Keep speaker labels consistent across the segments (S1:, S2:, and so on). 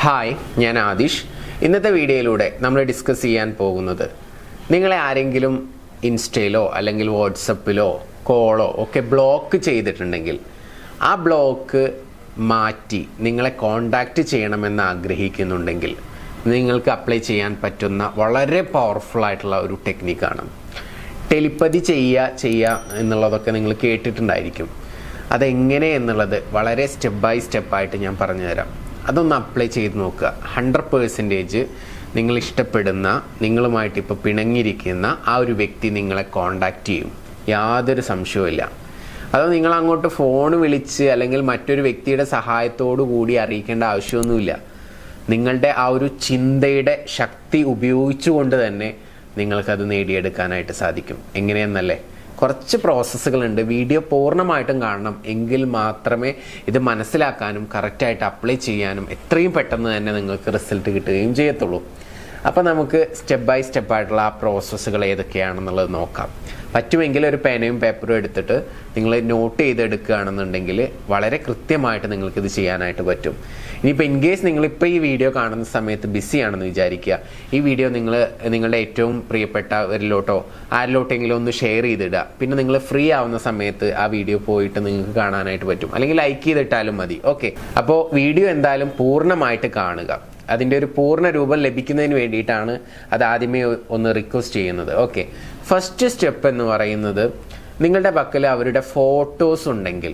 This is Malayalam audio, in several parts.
S1: ഹായ്, ഞാൻ ആദിഷ്. ഇന്നത്തെ വീഡിയോയിലൂടെ നമ്മൾ ഡിസ്കസ് ചെയ്യാൻ പോകുന്നത് നിങ്ങളെ ആരെങ്കിലും ഇൻസ്റ്റയിലോ അല്ലെങ്കിൽ വാട്സപ്പിലോ കോളോ ഒക്കെ ബ്ലോക്ക് ചെയ്തിട്ടുണ്ടെങ്കിൽ ആ ബ്ലോക്ക് മാറ്റി നിങ്ങളെ കോണ്ടാക്റ്റ് ചെയ്യണമെന്ന് ആഗ്രഹിക്കുന്നുണ്ടെങ്കിൽ നിങ്ങൾക്ക് അപ്ലൈ ചെയ്യാൻ പറ്റുന്ന വളരെ പവർഫുൾ ആയിട്ടുള്ള ഒരു ടെക്നിക്കാണ്. ടെലിപ്പതി ചെയ്യുക എന്നുള്ളതൊക്കെ നിങ്ങൾ കേട്ടിട്ടുണ്ടായിരിക്കും. അതെങ്ങനെ എന്നുള്ളത് വളരെ സ്റ്റെപ്പ് ബൈ സ്റ്റെപ്പായിട്ട് ഞാൻ പറഞ്ഞുതരാം. അതൊന്ന് അപ്ലൈ ചെയ്ത് നോക്കുക. 100% നിങ്ങൾ ഇഷ്ടപ്പെടുന്ന, നിങ്ങളുമായിട്ട് ഇപ്പോൾ പിണങ്ങിയിരിക്കുന്ന ആ ഒരു വ്യക്തി നിങ്ങളെ കോണ്ടാക്റ്റ് ചെയ്യും, യാതൊരു സംശയവുമില്ല. അത് നിങ്ങൾ അങ്ങോട്ട് ഫോൺ വിളിച്ച് അല്ലെങ്കിൽ മറ്റൊരു വ്യക്തിയുടെ സഹായത്തോടു കൂടി അറിയിക്കേണ്ട ആവശ്യമൊന്നുമില്ല. നിങ്ങളുടെ ആ ഒരു ചിന്തയുടെ ശക്തി ഉപയോഗിച്ചുകൊണ്ട് തന്നെ നിങ്ങൾക്കത് നേടിയെടുക്കാനായിട്ട് സാധിക്കും. എങ്ങനെയെന്നല്ലേ? കുറച്ച് പ്രോസസ്സുകളുണ്ട്. വീഡിയോ പൂർണ്ണമായിട്ടും കാണണം, എങ്കിൽ മാത്രമേ ഇത് മനസ്സിലാക്കാനും കറക്റ്റായിട്ട് അപ്ലൈ ചെയ്യാനും എത്രയും പെട്ടെന്ന് തന്നെ നിങ്ങൾക്ക് റിസൾട്ട് കിട്ടുകയും ചെയ്യത്തുള്ളൂ. അപ്പോൾ നമുക്ക് സ്റ്റെപ്പ് ബൈ സ്റ്റെപ്പായിട്ടുള്ള ആ പ്രോസസ്സുകൾ ഏതൊക്കെയാണെന്നുള്ളത് നോക്കാം. പറ്റുമെങ്കിൽ ഒരു പേനയും പേപ്പറും എടുത്തിട്ട് നിങ്ങൾ നോട്ട് ചെയ്തെടുക്കുകയാണെന്നുണ്ടെങ്കിൽ വളരെ കൃത്യമായിട്ട് നിങ്ങൾക്കിത് ചെയ്യാനായിട്ട് പറ്റും. ഇനിയിപ്പോൾ ഇൻകേസ് നിങ്ങളിപ്പോൾ ഈ വീഡിയോ കാണുന്ന സമയത്ത് ബിസിയാണെന്ന് വിചാരിക്കുക. ഈ വീഡിയോ നിങ്ങളുടെ ഏറ്റവും പ്രിയപ്പെട്ടവരിലോട്ടോ ആരിലോട്ടെങ്കിലും ഒന്ന് ഷെയർ ചെയ്തിടുക. പിന്നെ നിങ്ങൾ ഫ്രീ ആവുന്ന സമയത്ത് ആ വീഡിയോ പോയിട്ട് നിങ്ങൾക്ക് കാണാനായിട്ട് പറ്റും. അല്ലെങ്കിൽ ലൈക്ക് ചെയ്തിട്ടാലും മതി. ഓക്കെ, അപ്പോൾ വീഡിയോ എന്തായാലും പൂർണ്ണമായിട്ട് കാണുക. അതിൻ്റെ ഒരു പൂർണ്ണ രൂപം ലഭിക്കുന്നതിന് വേണ്ടിയിട്ടാണ് അത് ആദ്യമേ ഒന്ന് റിക്വസ്റ്റ് ചെയ്യുന്നത്. ഓക്കെ, ഫസ്റ്റ് സ്റ്റെപ്പ് എന്ന് പറയുന്നത്, നിങ്ങളുടെ പക്കൽ അവരുടെ ഫോട്ടോസ് ഉണ്ടെങ്കിൽ,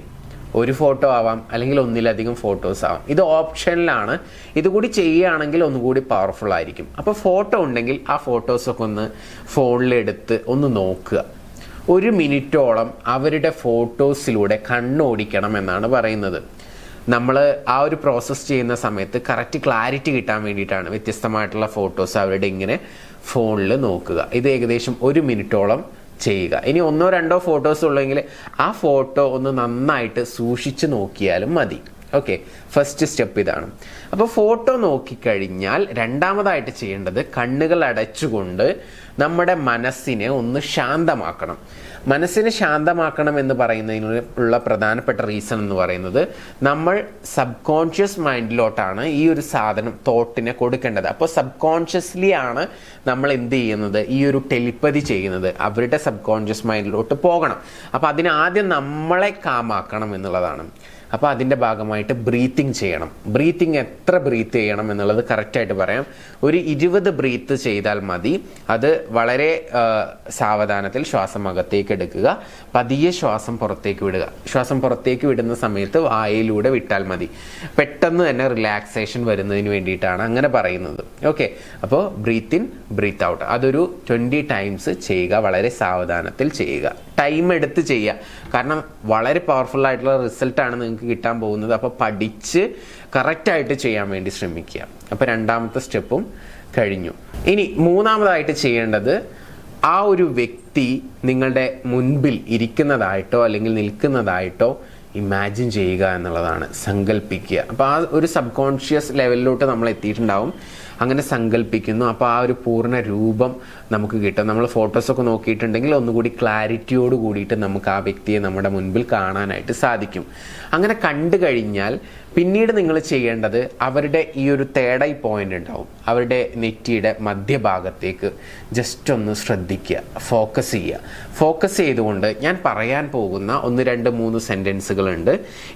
S1: ഒരു ഫോട്ടോ ആവാം അല്ലെങ്കിൽ ഒന്നിലധികം ഫോട്ടോസ് ആവാം, ഇത് ഓപ്ഷനിലാണ്. ഇതുകൂടി ചെയ്യുകയാണെങ്കിൽ ഒന്നുകൂടി പവർഫുൾ ആയിരിക്കും. അപ്പോൾ ഫോട്ടോ ഉണ്ടെങ്കിൽ ആ ഫോട്ടോസൊക്കെ ഒന്ന് ഫോണിലെടുത്ത് ഒന്ന് നോക്കുക. 1 മിനിറ്റോളം അവരുടെ ഫോട്ടോസിലൂടെ കണ്ണോടിക്കണം എന്നാണ് പറയുന്നത്. നമ്മൾ ആ ഒരു പ്രോസസ്സ് ചെയ്യുന്ന സമയത്ത് കറക്റ്റ് ക്ലാരിറ്റി കിട്ടാൻ വേണ്ടിയിട്ടാണ് വ്യത്യസ്തമായിട്ടുള്ള ഫോട്ടോസ് അവരുടെ ഇങ്ങനെ ഫോണിൽ നോക്കുക. ഇത് ഏകദേശം 1 മിനിറ്റോളം ചെയ്യുക. ഇനി 1-2 ഫോട്ടോസ് ഉള്ളെങ്കിൽ ആ ഫോട്ടോ ഒന്ന് നന്നായിട്ട് സൂക്ഷിച്ച് നോക്കിയാലും മതി. ഓക്കെ, ഫസ്റ്റ് സ്റ്റെപ്പ് ഇതാണ്. അപ്പോൾ ഫോട്ടോ നോക്കിക്കഴിഞ്ഞാൽ രണ്ടാമതായിട്ട് ചെയ്യേണ്ടത് കണ്ണുകൾ അടച്ചുകൊണ്ട് നമ്മുടെ മനസ്സിനെ ഒന്ന് ശാന്തമാക്കണം. മനസ്സിനെ ശാന്തമാക്കണം എന്ന് പറയുന്നതിനുള്ള പ്രധാനപ്പെട്ട റീസൺ എന്ന് പറയുന്നത്, നമ്മൾ സബ് കോൺഷ്യസ് മൈൻഡിലോട്ടാണ് ഈ ഒരു സാധനം, തോട്ടിനെ കൊടുക്കേണ്ടത്. അപ്പോൾ സബ് കോൺഷ്യസ്ലി ആണ് നമ്മൾ എന്ത് ചെയ്യുന്നത്, ഈ ഒരു ടെലിപ്പതി ചെയ്യുന്നത് അവരുടെ സബ് കോൺഷ്യസ് മൈൻഡിലോട്ട് പോകണം. അപ്പോൾ അതിനാദ്യം നമ്മളെ കാമാക്കണം എന്നുള്ളതാണ്. അപ്പോൾ അതിൻ്റെ ഭാഗമായിട്ട് ബ്രീത്തിങ് ചെയ്യണം. ബ്രീത്തിങ് എത്ര ബ്രീത്ത് ചെയ്യണം എന്നുള്ളത് കറക്റ്റായിട്ട് പറയാം. ഒരു 20 ബ്രീത്ത് ചെയ്താൽ മതി. അത് വളരെ സാവധാനത്തിൽ ശ്വാസം അകത്തേക്ക് എടുക്കുക, പതിയെ ശ്വാസം പുറത്തേക്ക് വിടുക. ശ്വാസം പുറത്തേക്ക് വിടുന്ന സമയത്ത് വായിലൂടെ വിട്ടാൽ മതി. പെട്ടെന്ന് തന്നെ റിലാക്സേഷൻ വരുന്നതിന് വേണ്ടിയിട്ടാണ് അങ്ങനെ പറയുന്നത്. ഓക്കെ, അപ്പോൾ ബ്രീത്ത് ഇൻ ബ്രീത്ത് ഔട്ട് അതൊരു 20 ടൈംസ് ചെയ്യുക. വളരെ സാവധാനത്തിൽ ചെയ്യുക, ടൈം എടുത്ത് ചെയ്യുക. കാരണം വളരെ പവർഫുൾ ആയിട്ടുള്ള റിസൾട്ടാണ് നിങ്ങൾക്ക് കിട്ടാൻ പോകുന്നത്. അപ്പോൾ പഠിച്ച് കറക്റ്റായിട്ട് ചെയ്യാൻ വേണ്ടി ശ്രമിക്കുക. അപ്പോൾ രണ്ടാമത്തെ സ്റ്റെപ്പും കഴിഞ്ഞു. ഇനി മൂന്നാമതായിട്ട് ചെയ്യേണ്ടത്, ആ ഒരു വ്യക്തി നിങ്ങളുടെ മുൻപിൽ ഇരിക്കുന്നതായിട്ടോ അല്ലെങ്കിൽ നിൽക്കുന്നതായിട്ടോ ഇമാജിൻ ചെയ്യുക എന്നുള്ളതാണ്. സങ്കല്പിക്കുക. അപ്പോൾ ആ ഒരു സബ് കോൺഷ്യസ് ലെവലിലോട്ട് നമ്മൾ എത്തിയിട്ടുണ്ടാവും. അങ്ങനെ സങ്കല്പിക്കുന്നു. അപ്പോൾ ആ ഒരു പൂർണ്ണ രൂപം നമുക്ക് കിട്ടും. നമ്മൾ ഫോട്ടോസൊക്കെ നോക്കിയിട്ടുണ്ടെങ്കിൽ ഒന്നുകൂടി ക്ലാരിറ്റിയോട് കൂടിയിട്ട് നമുക്ക് ആ വ്യക്തിയെ നമ്മുടെ മുൻപിൽ കാണാനായിട്ട് സാധിക്കും. അങ്ങനെ കണ്ടു കഴിഞ്ഞാൽ പിന്നീട് നിങ്ങൾ ചെയ്യേണ്ടത്, അവരുടെ ഈ ഒരു തേർഡ് ഐ പോയിന്റ് ഉണ്ടാവും, അവരുടെ നെറ്റിയുടെ മധ്യഭാഗത്തേക്ക് ജസ്റ്റ് ഒന്ന് ശ്രദ്ധിക്കുക, ഫോക്കസ് ചെയ്യുക. ഫോക്കസ് ചെയ്തുകൊണ്ട് ഞാൻ പറയാൻ പോകുന്ന 1, 2, 3 സെൻറ്റൻസുകളുണ്ട്.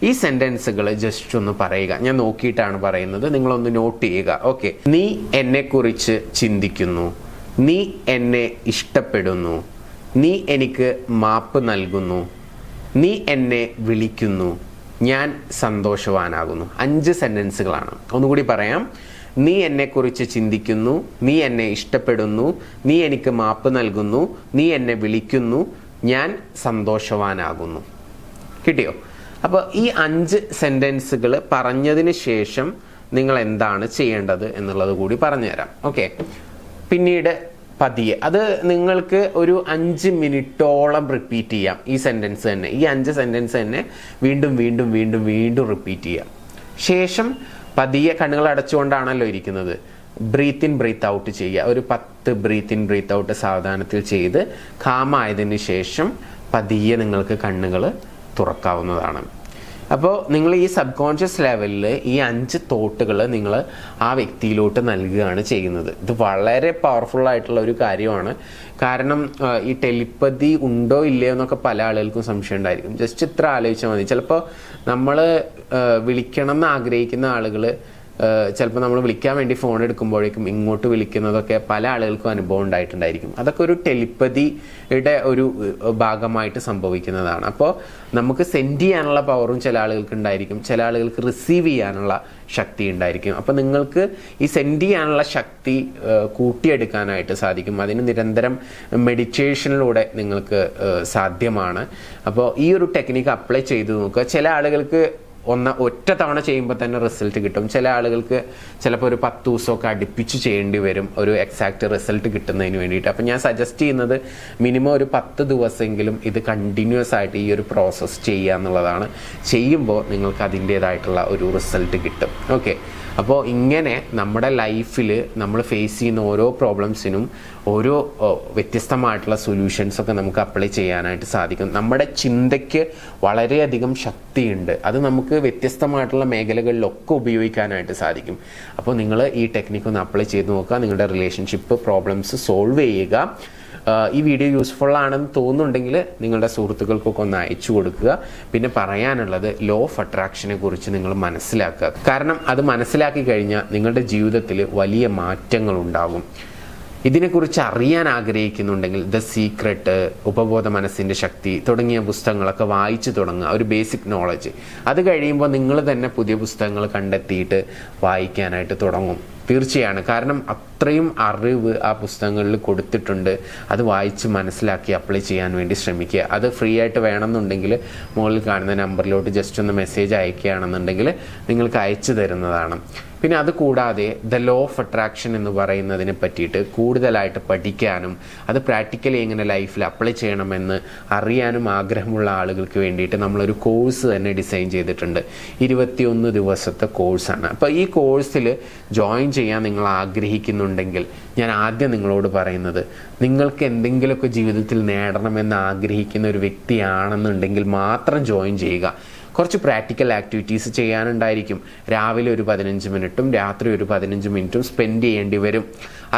S1: ഈ സെൻറ്റൻസുകൾ ജസ്റ്റ് ഒന്ന് പറയുക. ഞാൻ നോക്കിയിട്ടാണ് പറയുന്നത്, നിങ്ങളൊന്ന് നോട്ട് ചെയ്യുക. ഓക്കെ, നീ എന്നെക്കുറിച്ച് ചിന്തിക്കുന്നു, നീ എന്നെ ഇഷ്ടപ്പെടുന്നു, നീ എനിക്ക് മാപ്പ് നൽകുന്നു, നീ എന്നെ വിളിക്കുന്നു, ഞാൻ സന്തോഷവാനാകുന്നു. 5 സെൻറ്റൻസുകളാണ്. ഒന്നുകൂടി പറയാം. നീ എന്നെക്കുറിച്ച് ചിന്തിക്കുന്നു, നീ എന്നെ ഇഷ്ടപ്പെടുന്നു, നീ എനിക്ക് മാപ്പ് നൽകുന്നു, നീ എന്നെ വിളിക്കുന്നു, ഞാൻ സന്തോഷവാനാകുന്നു. കിട്ടിയോ? അപ്പോൾ ഈ 5 സെൻറ്റൻസുകൾ പറഞ്ഞതിന് ശേഷം നിങ്ങൾ എന്താണ് ചെയ്യേണ്ടത് എന്നുള്ളത് കൂടി പറഞ്ഞുതരാം. ഓക്കെ, പിന്നീട് പതിയെ അത് നിങ്ങൾക്ക് ഒരു 5 മിനിറ്റോളം റിപ്പീറ്റ് ചെയ്യാം. ഈ സെൻറ്റൻസ് തന്നെ, ഈ 5 സെൻറ്റൻസ് തന്നെ വീണ്ടും വീണ്ടും വീണ്ടും വീണ്ടും റിപ്പീറ്റ് ചെയ്യാം. ശേഷം പതിയെ കണ്ണുകൾ അടച്ചുകൊണ്ടാണല്ലോ ഇരിക്കുന്നത്, ബ്രീത്ത് ഇൻ ബ്രീത്ത് ഔട്ട് ചെയ്യുക. ഒരു 10 ബ്രീത്ത് ഇൻ ബ്രീത്ത് ഔട്ട് സാവധാനത്തിൽ ചെയ്ത് കാമായതിന് ശേഷം പതിയെ നിങ്ങൾക്ക് കണ്ണുകൾ തുറക്കാവുന്നതാണ്. അപ്പോൾ നിങ്ങൾ ഈ സബ് കോൺഷ്യസ് ലെവലിൽ ഈ 5 തോട്ടുകൾ നിങ്ങൾ ആ വ്യക്തിയിലോട്ട് നൽകുകയാണ് ചെയ്യുന്നത്. ഇത് വളരെ പവർഫുൾ ആയിട്ടുള്ള ഒരു കാര്യമാണ്. കാരണം ഈ ടെലിപ്പതി ഉണ്ടോ ഇല്ലയോ എന്നൊക്കെ പല ആളുകൾക്കും സംശയം ഉണ്ടായിരിക്കും. ജസ്റ്റ് ഇത്ര ആലോചിച്ചാൽ മതി. ചിലപ്പോൾ നമ്മൾ വിളിക്കണം എന്ന് ആഗ്രഹിക്കുന്ന ആളുകൾ ചിലപ്പോൾ നമ്മൾ വിളിക്കാൻ വേണ്ടി ഫോൺ എടുക്കുമ്പോഴേക്കും ഇങ്ങോട്ട് വിളിക്കുന്നതൊക്കെ പല ആളുകൾക്കും അനുഭവം ഉണ്ടായിട്ടുണ്ടായിരിക്കും. അതൊക്കെ ഒരു ടെലിപ്പതിയുടെ ഒരു ഭാഗമായിട്ട് സംഭവിക്കുന്നതാണ്. അപ്പോൾ നമുക്ക് സെൻഡ് ചെയ്യാനുള്ള പവറും ചില ആളുകൾക്ക് ഉണ്ടായിരിക്കും, ചില ആളുകൾക്ക് റിസീവ് ചെയ്യാനുള്ള ശക്തി ഉണ്ടായിരിക്കും. അപ്പോൾ നിങ്ങൾക്ക് ഈ സെൻഡ് ചെയ്യാനുള്ള ശക്തി കൂട്ടിയെടുക്കാനായിട്ട് സാധിക്കും. അതിന് നിരന്തരം മെഡിറ്റേഷനിലൂടെ നിങ്ങൾക്ക് സാധ്യമാണ്. അപ്പോൾ ഈ ഒരു ടെക്നിക്ക് അപ്ലൈ ചെയ്ത് നോക്കുക. ചില ആളുകൾക്ക് ഒറ്റ തവണ ചെയ്യുമ്പോൾ തന്നെ റിസൾട്ട് കിട്ടും. ചില ആളുകൾക്ക് ചിലപ്പോൾ ഒരു 10 ദിവസമൊക്കെ അടുപ്പിച്ച് ചെയ്യേണ്ടി വരും ഒരു എക്സാക്റ്റ് റിസൾട്ട് കിട്ടുന്നതിന് വേണ്ടിയിട്ട്. അപ്പം ഞാൻ സജസ്റ്റ് ചെയ്യുന്നത് മിനിമം ഒരു 10 ദിവസമെങ്കിലും ഇത് കണ്ടിന്യൂസ് ആയിട്ട് ഈ ഒരു പ്രോസസ്സ് ചെയ്യുക എന്നുള്ളതാണ്. ചെയ്യുമ്പോൾ നിങ്ങൾക്ക് അതിൻ്റേതായിട്ടുള്ള ഒരു റിസൾട്ട് കിട്ടും. ഓക്കെ, അപ്പോൾ ഇങ്ങനെ നമ്മുടെ ലൈഫിൽ നമ്മൾ ഫേസ് ചെയ്യുന്ന ഓരോ പ്രോബ്ലംസിനും ഓരോ വ്യത്യസ്തമായിട്ടുള്ള സൊല്യൂഷൻസൊക്കെ നമുക്ക് അപ്ലൈ ചെയ്യാനായിട്ട് സാധിക്കും. നമ്മുടെ ചിന്തയ്ക്ക് വളരെയധികം ശക്തിയുണ്ട്. അത് നമുക്ക് വ്യത്യസ്തമായിട്ടുള്ള മേഖലകളിലൊക്കെ ഉപയോഗിക്കാനായിട്ട് സാധിക്കും. അപ്പോൾ നിങ്ങൾ ഈ ടെക്നിക്ക് ഒന്ന് അപ്ലൈ ചെയ്ത് നോക്കുക. നിങ്ങളുടെ റിലേഷൻഷിപ്പ് പ്രോബ്ലംസ് സോൾവ് ചെയ്യുക. ഈ വീഡിയോ യൂസ്ഫുൾ ആണെന്ന് തോന്നുന്നുണ്ടെങ്കിൽ നിങ്ങളുടെ സുഹൃത്തുക്കൾക്കൊക്കെ ഒന്ന് അയച്ചു കൊടുക്കുക. പിന്നെ പറയാനുള്ളത് ലോ ഓഫ് അട്രാക്ഷനെ കുറിച്ച് നിങ്ങൾ മനസ്സിലാക്കുക. കാരണം അത് മനസ്സിലാക്കി കഴിഞ്ഞാൽ നിങ്ങളുടെ ജീവിതത്തിൽ വലിയ മാറ്റങ്ങൾ ഉണ്ടാകും. ഇതിനെക്കുറിച്ച് അറിയാൻ ആഗ്രഹിക്കുന്നുണ്ടെങ്കിൽ ദ സീക്രട്ട്, ഉപബോധ മനസ്സിൻ്റെ ശക്തി തുടങ്ങിയ പുസ്തകങ്ങളൊക്കെ വായിച്ചു തുടങ്ങുക. ഒരു ബേസിക് നോളജ്. അത് കഴിയുമ്പോൾ നിങ്ങൾ തന്നെ പുതിയ പുസ്തകങ്ങൾ കണ്ടെത്തിയിട്ട് വായിക്കാനായിട്ട് തുടങ്ങും. തീർച്ചയാണ്. കാരണം അത്രയും അറിവ് ആ പുസ്തകങ്ങളിൽ കൊടുത്തിട്ടുണ്ട്. അത് വായിച്ച് മനസ്സിലാക്കി അപ്ലൈ ചെയ്യാൻ വേണ്ടി ശ്രമിക്കുക. അത് ഫ്രീ ആയിട്ട് വേണമെന്നുണ്ടെങ്കിൽ മുകളിൽ കാണുന്ന നമ്പറിലോട്ട് ജസ്റ്റ് ഒന്ന് മെസ്സേജ് അയക്കുകയാണെന്നുണ്ടെങ്കിൽ നിങ്ങൾക്ക് അയച്ചു തരുന്നതാണ്. പിന്നെ അതുകൂടാതെ ദ ലോ ഓഫ് അട്രാക്ഷൻ എന്ന് പറയുന്നതിനെ പറ്റിയിട്ട് കൂടുതലായിട്ട് പഠിക്കാനും അത് പ്രാക്ടിക്കലി എങ്ങനെ ലൈഫിൽ അപ്ലൈ ചെയ്യണമെന്ന് അറിയാനും ആഗ്രഹമുള്ള ആളുകൾക്ക് വേണ്ടിയിട്ട് നമ്മളൊരു കോഴ്സ് തന്നെ ഡിസൈൻ ചെയ്തിട്ടുണ്ട്. 21 ദിവസത്തെ കോഴ്സാണ്. അപ്പോൾ ഈ കോഴ്സിൽ ജോയിൻ ചെയ്യാൻ നിങ്ങൾ ആഗ്രഹിക്കുന്നുണ്ടെങ്കിൽ ഞാൻ ആദ്യം നിങ്ങളോട് പറയുന്നത്, നിങ്ങൾക്ക് എന്തെങ്കിലുമൊക്കെ ജീവിതത്തിൽ നേടണമെന്ന് ആഗ്രഹിക്കുന്ന ഒരു വ്യക്തിയാണെന്നുണ്ടെങ്കിൽ മാത്രം ജോയിൻ ചെയ്യുക. കുറച്ച് പ്രാക്ടിക്കൽ ആക്ടിവിറ്റീസ് ചെയ്യാനുണ്ടായിരിക്കും. രാവിലെ ഒരു 15 മിനിറ്റും രാത്രി ഒരു 15 മിനിറ്റും സ്പെൻഡ് ചെയ്യേണ്ടി വരും.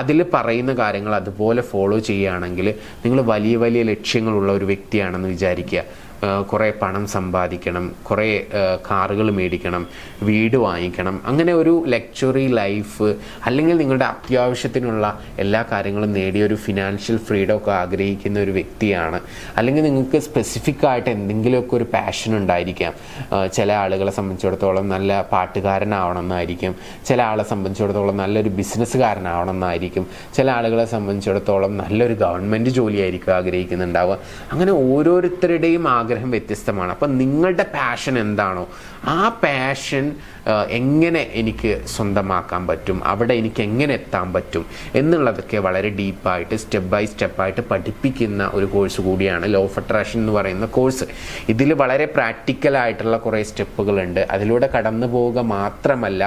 S1: അതിൽ പറയുന്ന കാര്യങ്ങൾ അതുപോലെ ഫോളോ ചെയ്യുകയാണെങ്കിൽ നിങ്ങൾ വലിയ വലിയ ലക്ഷ്യങ്ങളുള്ള ഒരു വ്യക്തിയാണെന്ന് വിചാരിക്കുക. കുറേ പണം സമ്പാദിക്കണം, കുറേ കാറുകൾ മേടിക്കണം, വീട് വാങ്ങിക്കണം, അങ്ങനെ ഒരു ലക്ഷറി ലൈഫ്, അല്ലെങ്കിൽ നിങ്ങളുടെ അത്യാവശ്യത്തിനുള്ള എല്ലാ കാര്യങ്ങളും നേടിയ ഒരു ഫിനാൻഷ്യൽ ഫ്രീഡം ഒക്കെ ആഗ്രഹിക്കുന്ന ഒരു വ്യക്തിയാണ്. അല്ലെങ്കിൽ നിങ്ങൾക്ക് സ്പെസിഫിക് ആയിട്ട് എന്തെങ്കിലുമൊക്കെ ഒരു പാഷൻ ഉണ്ടായിരിക്കാം. ചില ആളുകളെ സംബന്ധിച്ചിടത്തോളം നല്ല പാട്ടുകാരനാവണമെന്നായിരിക്കും, ചില ആളെ സംബന്ധിച്ചിടത്തോളം നല്ലൊരു ബിസിനസ്സുകാരനാവണമെന്നായിരിക്കും, ചില ആളുകളെ സംബന്ധിച്ചിടത്തോളം നല്ലൊരു ഗവൺമെൻറ് ജോലിയായിരിക്കും ആഗ്രഹിക്കുന്നുണ്ടാവുക. അങ്ങനെ ഓരോരുത്തരുടെയും ആഗ്രഹം വ്യത്യസ്തമാണ്. അപ്പം നിങ്ങളുടെ പാഷൻ എന്താണോ ആ പാഷൻ എങ്ങനെ എനിക്ക് സ്വന്തമാക്കാൻ പറ്റും, അവിടെ എനിക്ക് എങ്ങനെ എത്താൻ പറ്റും എന്നുള്ളതൊക്കെ വളരെ ഡീപ്പായിട്ട് സ്റ്റെപ്പ് ബൈ സ്റ്റെപ്പായിട്ട് പഠിപ്പിക്കുന്ന ഒരു കോഴ്സ് കൂടിയാണ് ലോ ഓഫ് അട്രാക്ഷൻ എന്ന് പറയുന്ന കോഴ്സ്. ഇതിൽ വളരെ പ്രാക്ടിക്കലായിട്ടുള്ള കുറേ സ്റ്റെപ്പുകളുണ്ട്. അതിലൂടെ കടന്നു പോവുക മാത്രമല്ല,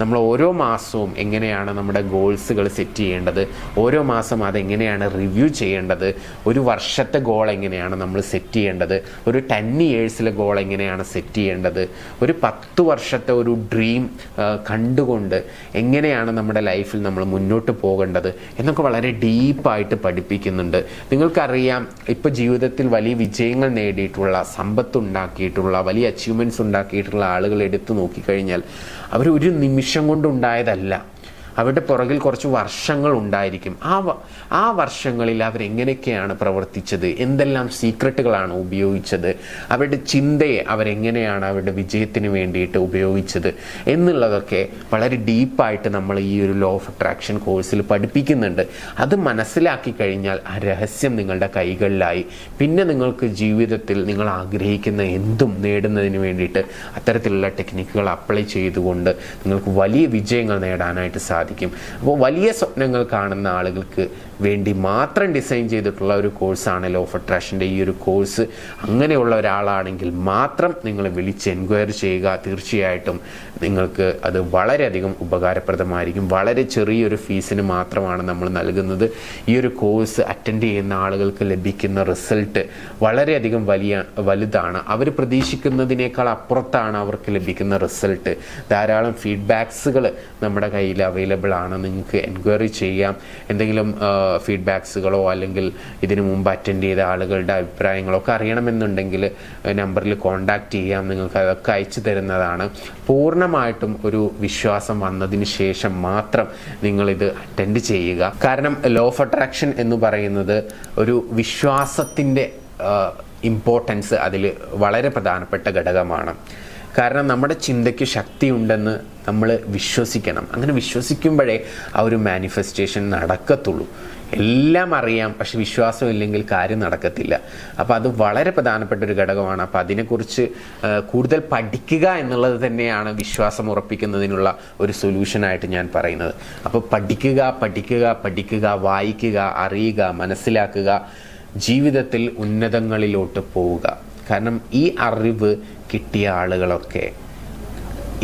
S1: നമ്മൾ ഓരോ മാസവും എങ്ങനെയാണ് നമ്മുടെ ഗോൾസുകൾ സെറ്റ് ചെയ്യേണ്ടത്, ഓരോ മാസം അതെങ്ങനെയാണ് റിവ്യൂ ചെയ്യേണ്ടത്, ഒരു വർഷത്തെ ഗോൾ എങ്ങനെയാണ് നമ്മൾ സെറ്റ് ചെയ്യേണ്ടത്, ഒരു 10 ഇയേഴ്സിലെ ഗോൾ എങ്ങനെയാണ് സെറ്റ് ചെയ്യേണ്ടത്, ഒരു 10 വർഷത്തെ ഒരു ഡ്രീം കണ്ടുകൊണ്ട് എങ്ങനെയാണ് നമ്മുടെ ലൈഫിൽ നമ്മൾ മുന്നോട്ട് പോകേണ്ടത് എന്നൊക്കെ വളരെ ഡീപ്പായിട്ട് പഠിപ്പിക്കുന്നുണ്ട്. നിങ്ങൾക്കറിയാം, ഇപ്പോൾ ജീവിതത്തിൽ വലിയ വിജയങ്ങൾ നേടിയിട്ടുള്ള, സമ്പത്തുണ്ടാക്കിയിട്ടുള്ള, വലിയ അച്ചീവ്മെൻറ്റ്സ് ഉണ്ടാക്കിയിട്ടുള്ള ആളുകൾ എടുത്തു നോക്കിക്കഴിഞ്ഞാൽ അവർ ഒരു നിമിഷം കൊണ്ടുണ്ടായതല്ല. അവരുടെ പുറകിൽ കുറച്ച് വർഷങ്ങൾ ഉണ്ടായിരിക്കും. ആ വർഷങ്ങളിൽ അവരെങ്ങനെയൊക്കെയാണ് പ്രവർത്തിച്ചത്, എന്തെല്ലാം സീക്രട്ടുകളാണ് ഉപയോഗിച്ചത്, അവരുടെ ചിന്തയെ അവരെങ്ങനെയാണ് അവരുടെ വിജയത്തിന് വേണ്ടിയിട്ട് ഉപയോഗിച്ചത് എന്നുള്ളതൊക്കെ വളരെ ഡീപ്പായിട്ട് നമ്മൾ ഈ ഒരു ലോ ഓഫ് അട്രാക്ഷൻ കോഴ്സിൽ പഠിപ്പിക്കുന്നുണ്ട്. അത് മനസ്സിലാക്കി കഴിഞ്ഞാൽ ആ രഹസ്യം നിങ്ങളുടെ കൈകളിലായി. പിന്നെ നിങ്ങൾക്ക് ജീവിതത്തിൽ നിങ്ങൾ ആഗ്രഹിക്കുന്ന എന്തും നേടുന്നതിന് വേണ്ടിയിട്ട് അത്തരത്തിലുള്ള ടെക്നിക്കുകൾ അപ്ലൈ ചെയ്തുകൊണ്ട് നിങ്ങൾക്ക് വലിയ വിജയങ്ങൾ നേടാനായിട്ട് സാധിക്കും. അപ്പോൾ വലിയ സ്വപ്നങ്ങൾ കാണുന്ന ആളുകൾക്ക് വേണ്ടി മാത്രം ഡിസൈൻ ചെയ്തിട്ടുള്ള ഒരു കോഴ്സാണ് ലോ ഓഫ് അട്രാക്ഷൻ്റെ ഈ ഒരു കോഴ്സ്. അങ്ങനെയുള്ള ഒരാളാണെങ്കിൽ മാത്രം നിങ്ങൾ വിളിച്ച് എൻക്വയറി ചെയ്യുക. തീർച്ചയായിട്ടും നിങ്ങൾക്ക് അത് വളരെയധികം ഉപകാരപ്രദമായിരിക്കും. വളരെ ചെറിയൊരു ഫീസിന് മാത്രമാണ് നമ്മൾ നൽകുന്നത്. ഈ ഒരു കോഴ്സ് അറ്റൻഡ് ചെയ്യുന്ന ആളുകൾക്ക് ലഭിക്കുന്ന റിസൾട്ട് വളരെയധികം വലുതാണ്. അവർ പ്രതീക്ഷിക്കുന്നതിനേക്കാൾ അപ്പുറത്താണ് അവർക്ക് ലഭിക്കുന്ന റിസൾട്ട്. ധാരാളം ഫീഡ്ബാക്സുകൾ നമ്മുടെ കയ്യിൽ അവൈലബിൾ ആണ്. നിങ്ങൾക്ക് എൻക്വയറി ചെയ്യാം. എന്തെങ്കിലും ഫീഡ്ബാക്സുകളോ അല്ലെങ്കിൽ ഇതിനു മുമ്പ് അറ്റൻഡ് ചെയ്ത ആളുകളുടെ അഭിപ്രായങ്ങളോ ഒക്കെ അറിയണമെന്നുണ്ടെങ്കിൽ നമ്പറിൽ കോൺടാക്റ്റ് ചെയ്യാം. നിങ്ങൾക്ക് അതൊക്കെ അയച്ചു തരുന്നതാണ്. പൂർണ്ണമായിട്ടും ഒരു വിശ്വാസം വന്നതിന് ശേഷം മാത്രം നിങ്ങളിത് അറ്റൻഡ് ചെയ്യുക. കാരണം ലോ ഓഫ് അട്രാക്ഷൻ എന്ന് പറയുന്നത് ഒരു വിശ്വാസത്തിൻ്റെ ഇമ്പോർട്ടൻസ് അതിൽ വളരെ പ്രധാനപ്പെട്ട ഘടകമാണ്. കാരണം നമ്മുടെ ചിന്തയ്ക്ക് ശക്തിയുണ്ടെന്ന് നമ്മൾ വിശ്വസിക്കണം. അങ്ങനെ വിശ്വസിക്കുമ്പോഴേ ആ ഒരു മാനിഫെസ്റ്റേഷൻ നടക്കത്തുള്ളൂ. എല്ലാം അറിയാം, പക്ഷെ വിശ്വാസം ഇല്ലെങ്കിൽ കാര്യം നടക്കത്തില്ല. അപ്പോൾ അത് വളരെ പ്രധാനപ്പെട്ട ഒരു ഘടകമാണ്. അപ്പോൾ അതിനെക്കുറിച്ച് കൂടുതൽ പഠിക്കുക എന്നുള്ളത് തന്നെയാണ് വിശ്വാസം ഉറപ്പിക്കുന്നതിനുള്ള ഒരു സൊല്യൂഷനായിട്ട് ഞാൻ പറയുന്നത്. അപ്പോൾ പഠിക്കുക, വായിക്കുക, അറിയുക, മനസ്സിലാക്കുക, ജീവിതത്തിൽ ഉന്നതങ്ങളിലോട്ട് പോവുക. കാരണം ഈ അറിവ് കിട്ടിയ ആളുകളൊക്കെ,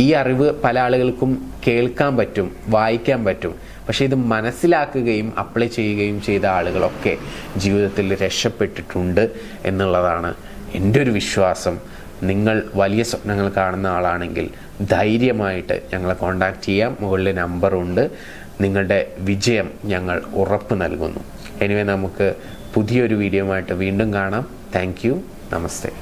S1: ഈ അറിവ് പല ആളുകൾക്കും കേൾക്കാൻ പറ്റും, വായിക്കാൻ പറ്റും, പക്ഷേ ഇത് മനസ്സിലാക്കുകയും അപ്ലൈ ചെയ്യുകയും ചെയ്ത ആളുകളൊക്കെ ജീവിതത്തിൽ രക്ഷപ്പെട്ടിട്ടുണ്ട് എന്നുള്ളതാണ് എൻ്റെ ഒരു വിശ്വാസം. നിങ്ങൾ വലിയ സ്വപ്നങ്ങൾ കാണുന്ന ആളാണെങ്കിൽ ധൈര്യമായിട്ട് ഞങ്ങളെ കോൺടാക്റ്റ് ചെയ്യാം. മുകളിൽ നമ്പറുണ്ട്. നിങ്ങളുടെ വിജയം ഞങ്ങൾ ഉറപ്പ് നൽകുന്നു. എനിവേ, നമുക്ക് പുതിയൊരു വീഡിയോ ആയിട്ട് വീണ്ടും കാണാം. Thank you. നമസ്തേ.